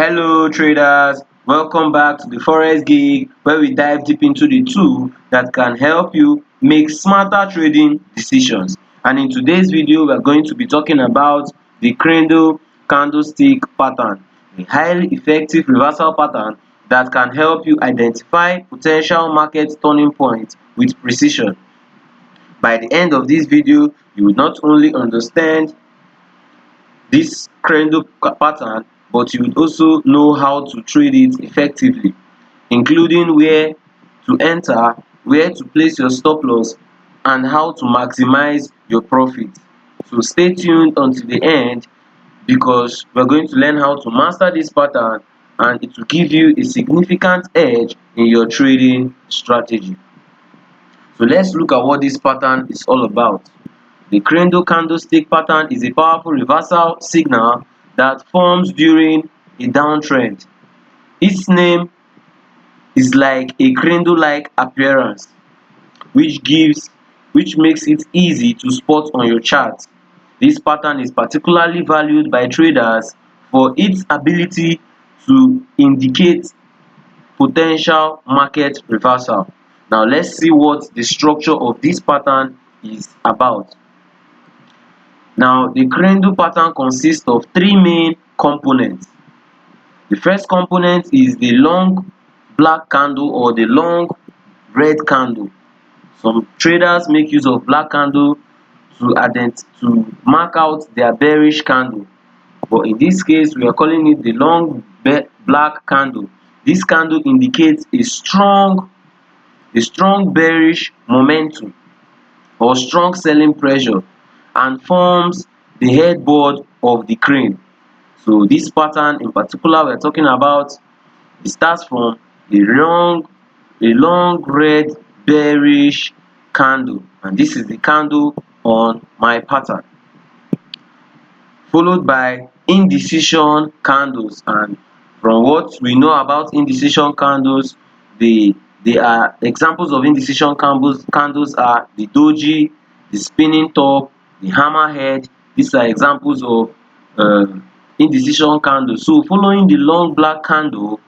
Hello traders, welcome back to the Forex gig where we dive deep into the tool that can help you make smarter trading decisions. And in today's video, we are going to be talking about the Cradle Candlestick Pattern, a highly effective reversal pattern that can help you identify potential market turning points with precision. By the end of this video, you will not only understand this candle pattern, but you would also know how to trade it effectively, including where to enter, where to place your stop loss, and how to maximize your profit. So stay tuned until the end because we're going to learn how to master this pattern and it will give you a significant edge in your trading strategy. So let's look at what this pattern is all about. The Cradle Candlestick Pattern is a powerful reversal signal that forms during a downtrend. Its name is like a cradle-like appearance, which makes it easy to spot on your chart. This pattern is particularly valued by traders for its ability to indicate potential market reversal. Now let's see what the structure of this pattern is about. Now, the cradle pattern consists of three main components. The first component is the long black candle or the long red candle. Some traders make use of black candle to mark out their bearish candle. But in this case, we are calling it the long black candle. This candle indicates a strong bearish momentum or strong selling pressure and forms the headboard of the crane. So this pattern in particular we're talking about, it starts from a long red bearish candle, and this is the candle on my pattern, followed by indecision candles. And from what we know about indecision candles, they are examples of indecision candles are the doji, the spinning top, the hammerhead. These are examples of indecision candles. So following the long black candle,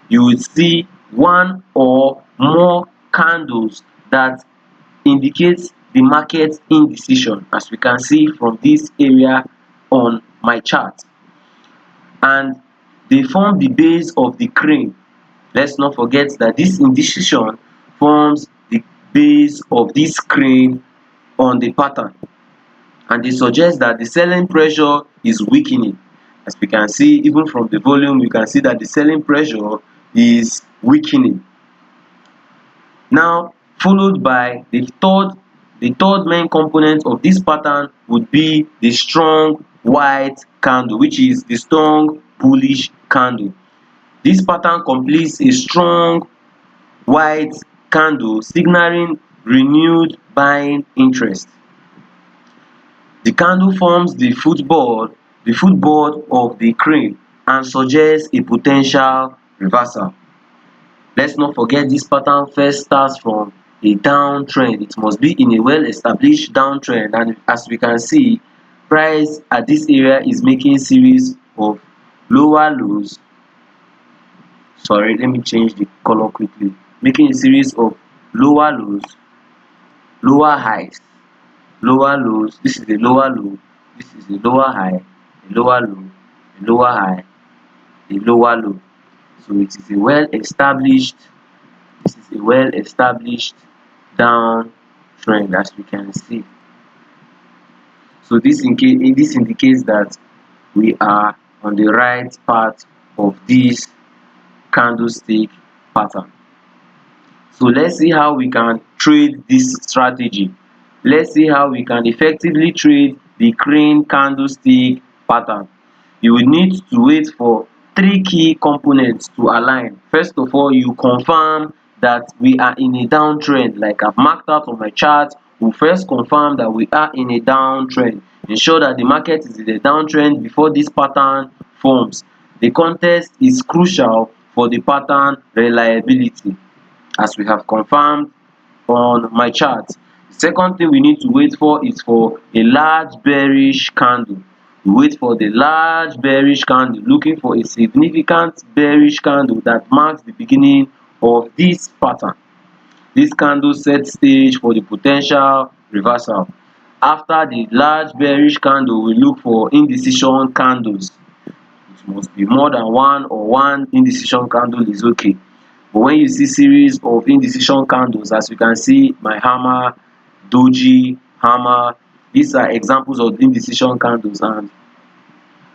you will see one or more candles that indicates the market indecision, as we can see from this area on my chart, and they form the base of the crane. Let's not forget that this indecision forms the base of this crane on the pattern, and they suggest that the selling pressure is weakening. As we can see, even from the volume, you can see that the selling pressure is weakening. Now, followed by the third main component of this pattern would be the strong white candle, which is the strong bullish candle. This pattern completes a strong white candle signaling renewed buying interest. The candle forms the footboard of the crane and suggests a potential reversal. Let's not forget this pattern first starts from a downtrend. It must be in a well-established downtrend, and as we can see, price at this area is making series of lower lows. Sorry, let me change the color quickly. Making a series of lower lows, lower highs, lower lows. This is the lower low, this is the lower high, a lower low, a lower high, a lower low. So it is a well-established downtrend, as we can see. So this indicates that we are on the right path of this candlestick pattern. So let's see how we can trade this strategy. Let's see how we can effectively trade the crane candlestick pattern. You will need to wait for three key components to align. First of all, you confirm that we are in a downtrend. Like I've marked out on my chart, we first confirm that we are in a downtrend. Ensure that the market is in a downtrend before this pattern forms. The context is crucial for the pattern reliability, as we have confirmed on my chart. The second thing we need to wait for is for a large bearish candle. We wait for the large bearish candle, looking for a significant bearish candle that marks the beginning of this pattern. This candle sets stage for the potential reversal. After the large bearish candle, we look for indecision candles. It must be more than one, or one indecision candle is okay. But when you see series of indecision candles, as you can see, my hammer, doji, hammer, these are examples of indecision candles. And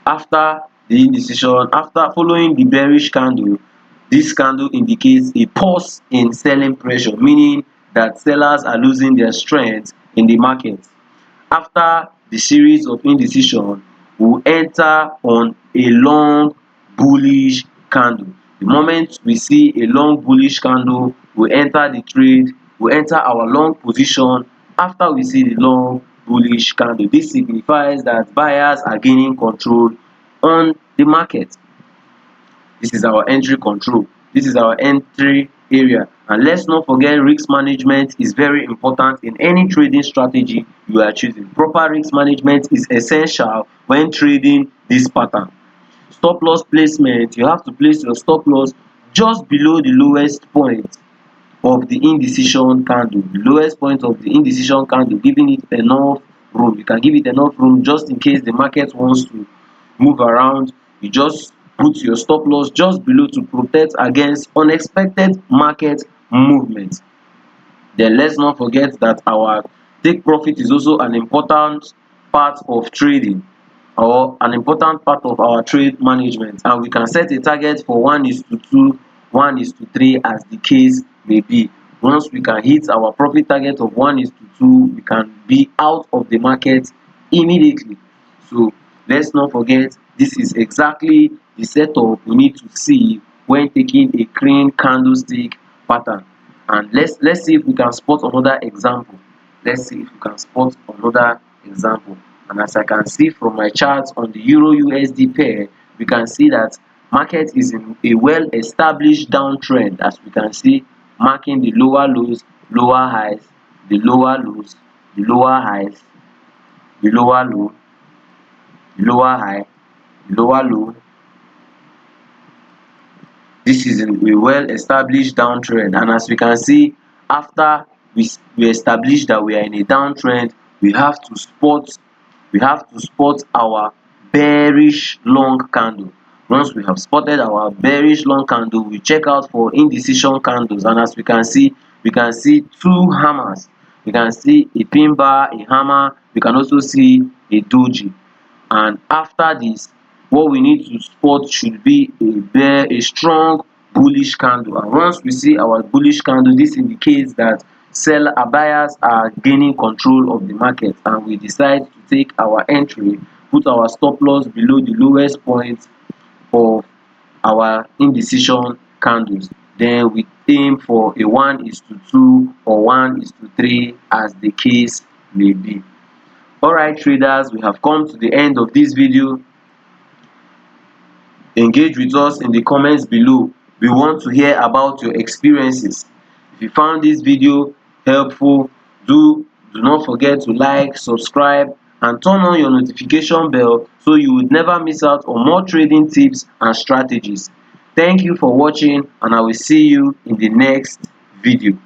after the indecision, after following the bearish candle, this candle indicates a pause in selling pressure, meaning that sellers are losing their strength in the market. After the series of indecision, we will enter on a long bullish candle. The moment we see a long bullish candle, we enter the trade, we enter our long position after we see the long bullish candle. This signifies that buyers are gaining control on the market. This is our entry control. This is our entry area. And let's not forget, risk management is very important in any trading strategy you are choosing. Proper risk management is essential when trading this pattern. Stop loss placement, you have to place your stop loss just below the lowest point of the indecision candle. The lowest point of the indecision candle, giving it enough room. You can give it enough room just in case the market wants to move around. You just put your stop loss just below to protect against unexpected market movement. Then let's not forget that our take profit is also an important part of trading, or an important part of our trade management, and we can set a target for 1:2, 1:3, as the case may be. Once we can hit our profit target of 1:2, we can be out of the market immediately. So let's not forget, this is exactly the setup we need to see when taking a green candlestick pattern. And let's see if we can spot another example. Let's see if we can spot another example. And as I can see from my charts on the Euro USD pair, we can see that market is in a well established downtrend, as we can see, marking the lower lows, lower highs, the lower lows, the lower highs, the lower low, the lower high, the lower low. This is a well established downtrend, and as we can see, after we establish that we are in a downtrend, we have to spot our bearish long candle. Once we have spotted our bearish long candle, we check out for indecision candles, and as we can see two hammers. We can see a pin bar, a hammer. We can also see a doji. And after this, what we need to spot should be a strong bullish candle. And once we see our bullish candle, this indicates that buyers are gaining control of the market, and we decide to take our entry, put our stop loss below the lowest point of our indecision candles. Then we aim for a 1:2 or 1:3, as the case may be. Alright traders, we have come to the end of this video. Engage with us in the comments below. We want to hear about your experiences. If you found this video helpful, do not forget to like, subscribe, and turn on your notification bell so you would never miss out on more trading tips and strategies. Thank you for watching, and I will see you in the next video.